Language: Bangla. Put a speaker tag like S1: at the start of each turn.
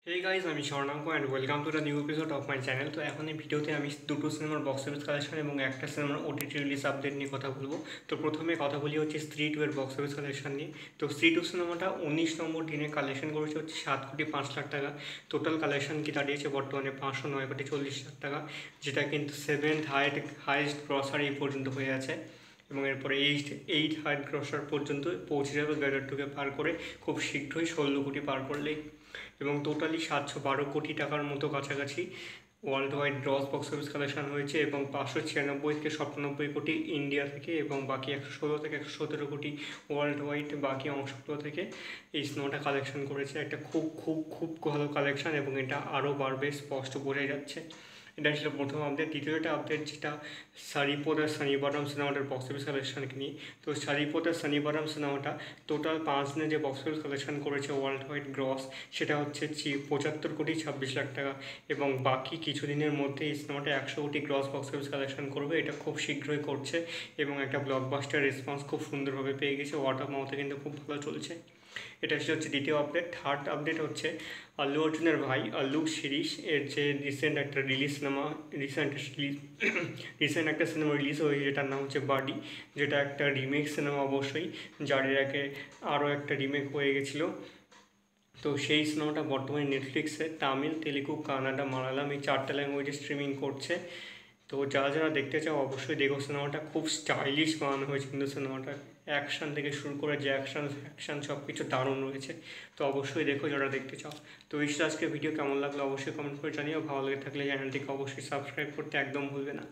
S1: Hey guys, আমি Swarnank and welcome to the new episode of my channel. তো এখন এই ভিডিওতে আমি দুটো সিনেমার বক্স অফিস কালেকশন এবং একটা সিনেমার ওটিটি রিলিজ আপডেট নিয়ে কথা বলবো। তো প্রথমে কথা বলি হচ্ছে স্ত্রী টু এর বক্স অফিস কালেকশন নিয়ে। তো স্ত্রী টু সিনেমাটা 19 নম্বর দিনে কালেকশন করেছে হচ্ছে 7,05,00,000 টাকা। টোটাল কালেকশন কি দাঁড়িয়েছে বর্তমানে 509,40,00,000 টাকা, যেটা কিন্তু সেভেন্থ হাইয়েস্ট গ্রসার এই পর্যন্ত হয়ে আছে। এবং এরপরে এইট হাইট গ্রসার পর্যন্ত পৌঁছে যাবে ব্যাডারটুকে পার করে খুব শীঘ্রই 16 কোটি পার করলেই। এবং টোটালি 712 কোটি টাকার মতো কাছাকাছি world wide gross box office collection হয়েছে এবং 596 থেকে 97 কোটি ইন্ডিয়া থেকে এবং বাকি 116 থেকে 117 কোটি ওয়ার্ল্ড ওয়াইড বাকি অংশগুলো থেকে এই সিনেমাটা কালেকশন করেছে। একটা খুব খুব খুব ভালো কালেকশন এবং এটা আরও বাড়বে, স্পষ্ট বোঝাই যাচ্ছে। এটা ছিল প্রথম আপডেট। দ্বিতীয়টা আপডেট যেটা সারিপোদ আর সানিবারাম সিনেমাটার বক্স অফিস কালেকশনকে নিয়ে। তো সারিপোদ আর সানিবারাম সিনেমাটা টোটাল 5 দিনে যে বক্স অফিস কালেকশন করেছে ওয়ার্ল্ড ওয়াইড গ্রস, সেটা হচ্ছে 75,26,00,000 টাকা এবং বাকি কিছু দিনের মধ্যে এই সিনেমাটা 100 কোটি গ্রস বক্স অফিস কালেকশন করবে। এটা খুব শীঘ্রই করছে এবং একটা ব্লকবাস্টার রেসপন্স খুব সুন্দরভাবে পেয়ে গেছে। ওয়ার্ড অফ মাউথে কিন্তু খুব ভালো চলছে। এটা হচ্ছে দ্বিতীয় আপডেট। থার্ড আপডেট হচ্ছে আল্লু অর্জুনের ভাই আল্লু শিরিষ এর যে রিসেন্ট একটা সিনেমা রিলিজ হয়েছে, যেটার নাম হচ্ছে বাডি, যেটা একটা রিমেক সিনেমা অবশ্যই, যার এর আগে আরও একটা রিমেক হয়ে গেছিলো। তো সেই সিনেমাটা বর্তমানে নেটফ্লিক্সে তামিল, তেলেগু, কানাডা, মালায়ালাম এই 4টে ল্যাঙ্গুয়েজে স্ট্রিমিং করছে। তো যারা যারা দেখতে চাও অবশ্যই দেখো। সিনেমাটা খুব স্টাইলিশ বানানো হয়েছে, কিন্তু সিনেমাটা অ্যাকশান থেকে শুরু করে যে অ্যাকশান সব কিছু দারুণ রয়েছে। তো অবশ্যই দেখো যারা দেখতে চাও। তো এই ছিল আজকে ভিডিও। কেমন লাগলো অবশ্যই কমেন্ট করে জানিও। ভালো লেগে থাকলে চ্যানেলটিকে অবশ্যই সাবস্ক্রাইব করতে একদম ভুলবে না।